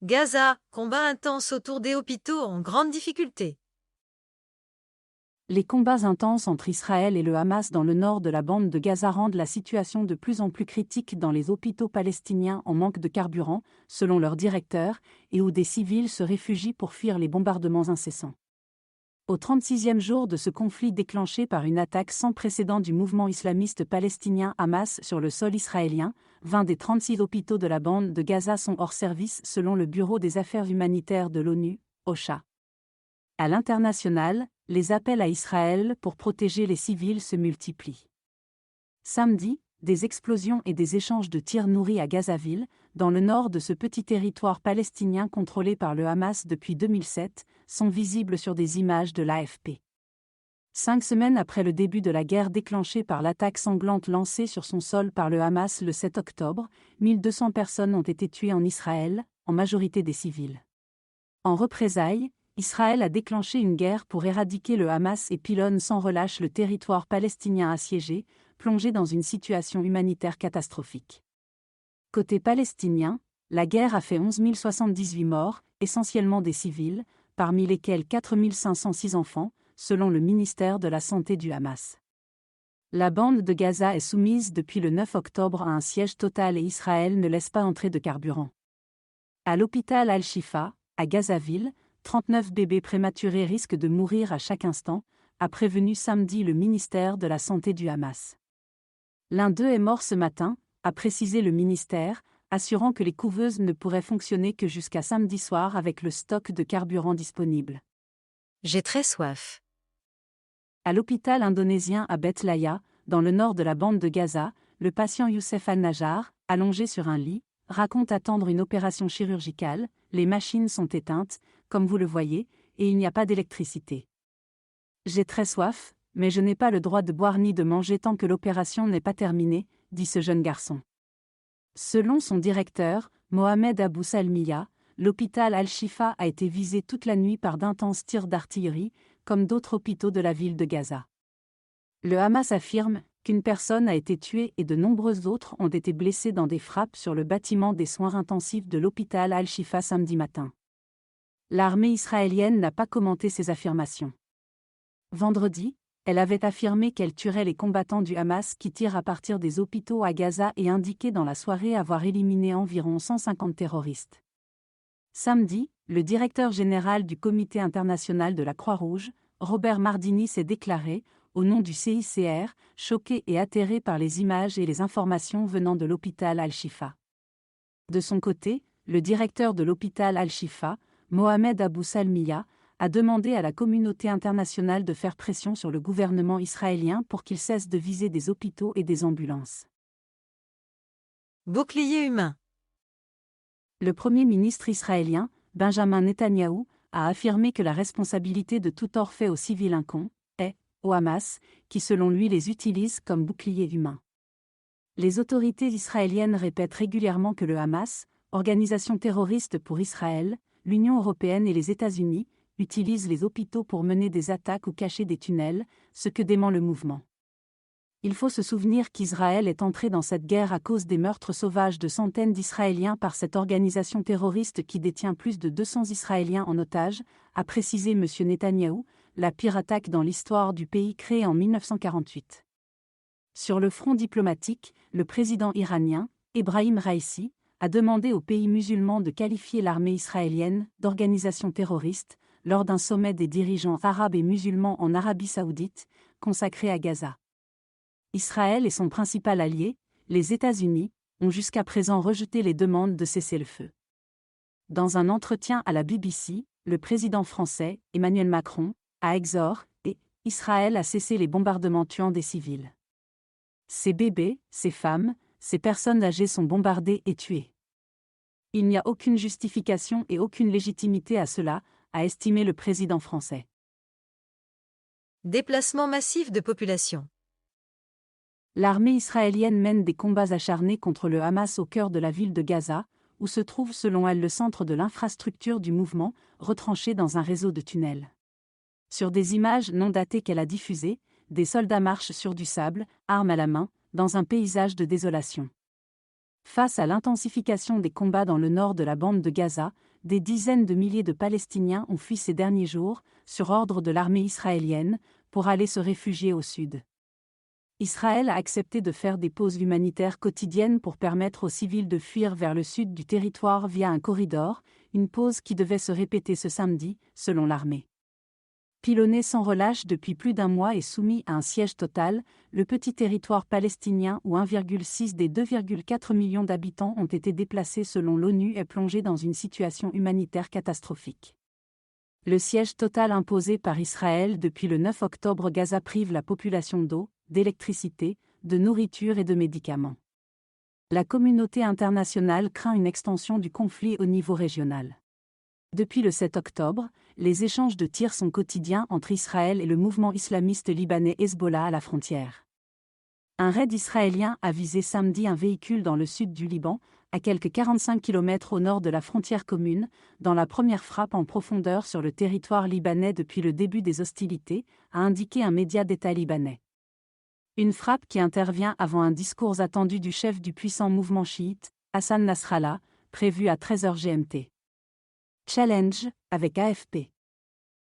Gaza, combat intense autour des hôpitaux en grande difficulté. Les combats intenses entre Israël et le Hamas dans le nord de la bande de Gaza rendent la situation de plus en plus critique dans les hôpitaux palestiniens en manque de carburant, selon leur directeur, et où des civils se réfugient pour fuir les bombardements incessants. Au 36e jour de ce conflit déclenché par une attaque sans précédent du mouvement islamiste palestinien Hamas sur le sol israélien, 20 des 36 hôpitaux de la bande de Gaza sont hors service selon le Bureau des affaires humanitaires de l'ONU, OCHA. À l'international, les appels à Israël pour protéger les civils se multiplient. Samedi, des explosions et des échanges de tirs nourris à Gazaville, dans le nord de ce petit territoire palestinien contrôlé par le Hamas depuis 2007, sont visibles sur des images de l'AFP. 5 semaines après le début de la guerre déclenchée par l'attaque sanglante lancée sur son sol par le Hamas le 7 octobre, 1200 personnes ont été tuées en Israël, en majorité des civils. En représailles, Israël a déclenché une guerre pour éradiquer le Hamas et pilonne sans relâche le territoire palestinien assiégé, plongé dans une situation humanitaire catastrophique. Côté palestinien, la guerre a fait 11 078 morts, essentiellement des civils, parmi lesquels 4 506 enfants, selon le ministère de la Santé du Hamas. La bande de Gaza est soumise depuis le 9 octobre à un siège total et Israël ne laisse pas entrer de carburant. À l'hôpital Al-Shifa, à Gazaville, 39 bébés prématurés risquent de mourir à chaque instant, a prévenu samedi le ministère de la Santé du Hamas. L'un d'eux est mort ce matin, a précisé le ministère, assurant que les couveuses ne pourraient fonctionner que jusqu'à samedi soir avec le stock de carburant disponible. J'ai très soif. À l'hôpital indonésien à Beth Laya, dans le nord de la bande de Gaza, le patient Youssef Al-Najjar, allongé sur un lit, raconte attendre une opération chirurgicale, les machines sont éteintes, comme vous le voyez, et il n'y a pas d'électricité. J'ai très soif, mais je n'ai pas le droit de boire ni de manger tant que l'opération n'est pas terminée, dit ce jeune garçon. Selon son directeur, Mohamed Abou Salmiya, l'hôpital Al-Shifa a été visé toute la nuit par d'intenses tirs d'artillerie, comme d'autres hôpitaux de la ville de Gaza. Le Hamas affirme qu'une personne a été tuée et de nombreuses autres ont été blessées dans des frappes sur le bâtiment des soins intensifs de l'hôpital Al-Shifa samedi matin. L'armée israélienne n'a pas commenté ces affirmations. Vendredi, elle avait affirmé qu'elle tuerait les combattants du Hamas qui tirent à partir des hôpitaux à Gaza et indiqué dans la soirée avoir éliminé environ 150 terroristes. Samedi, le directeur général du Comité international de la Croix-Rouge, Robert Mardini, s'est déclaré, au nom du CICR, choqué et atterré par les images et les informations venant de l'hôpital Al-Shifa. De son côté, le directeur de l'hôpital Al-Shifa, Mohamed Abou Salmiya, a demandé à la communauté internationale de faire pression sur le gouvernement israélien pour qu'il cesse de viser des hôpitaux et des ambulances. Bouclier humain. Le Premier ministre israélien, Benjamin Netanyahou, a affirmé que la responsabilité de tout tort fait aux civils incombe au Hamas, qui selon lui les utilise comme bouclier humain. Les autorités israéliennes répètent régulièrement que le Hamas, organisation terroriste pour Israël, l'Union européenne et les États-Unis, utilisent les hôpitaux pour mener des attaques ou cacher des tunnels, ce que dément le mouvement. Il faut se souvenir qu'Israël est entré dans cette guerre à cause des meurtres sauvages de centaines d'Israéliens par cette organisation terroriste qui détient plus de 200 Israéliens en otage, a précisé M. Netanyahou, la pire attaque dans l'histoire du pays créée en 1948. Sur le front diplomatique, le président iranien, Ebrahim Raïssi, a demandé aux pays musulmans de qualifier l'armée israélienne d'organisation terroriste lors d'un sommet des dirigeants arabes et musulmans en Arabie saoudite, consacré à Gaza. Israël et son principal allié, les États-Unis, ont jusqu'à présent rejeté les demandes de cessez-le-feu. Dans un entretien à la BBC, le président français, Emmanuel Macron, a exhorté Israël à cesser les bombardements tuant des civils. Ces bébés, ces femmes, ces personnes âgées sont bombardées et tuées. Il n'y a aucune justification et aucune légitimité à cela, a estimé le président français. Déplacement massif de population. L'armée israélienne mène des combats acharnés contre le Hamas au cœur de la ville de Gaza, où se trouve selon elle le centre de l'infrastructure du mouvement, retranché dans un réseau de tunnels. Sur des images non datées qu'elle a diffusées, des soldats marchent sur du sable, armes à la main, dans un paysage de désolation. Face à l'intensification des combats dans le nord de la bande de Gaza, des dizaines de milliers de Palestiniens ont fui ces derniers jours, sur ordre de l'armée israélienne, pour aller se réfugier au sud. Israël a accepté de faire des pauses humanitaires quotidiennes pour permettre aux civils de fuir vers le sud du territoire via un corridor, une pause qui devait se répéter ce samedi, selon l'armée. Pilonné sans relâche depuis plus d'un mois et soumis à un siège total, le petit territoire palestinien où 1,6 des 2,4 millions d'habitants ont été déplacés selon l'ONU est plongé dans une situation humanitaire catastrophique. Le siège total imposé par Israël depuis le 9 octobre, Gaza prive la population d'eau, d'électricité, de nourriture et de médicaments. La communauté internationale craint une extension du conflit au niveau régional. Depuis le 7 octobre, les échanges de tirs sont quotidiens entre Israël et le mouvement islamiste libanais Hezbollah à la frontière. Un raid israélien a visé samedi un véhicule dans le sud du Liban, à quelques 45 km au nord de la frontière commune, dans la première frappe en profondeur sur le territoire libanais depuis le début des hostilités, a indiqué un média d'État libanais. Une frappe qui intervient avant un discours attendu du chef du puissant mouvement chiite, Hassan Nasrallah, prévu à 13h GMT. Challenge, avec AFP.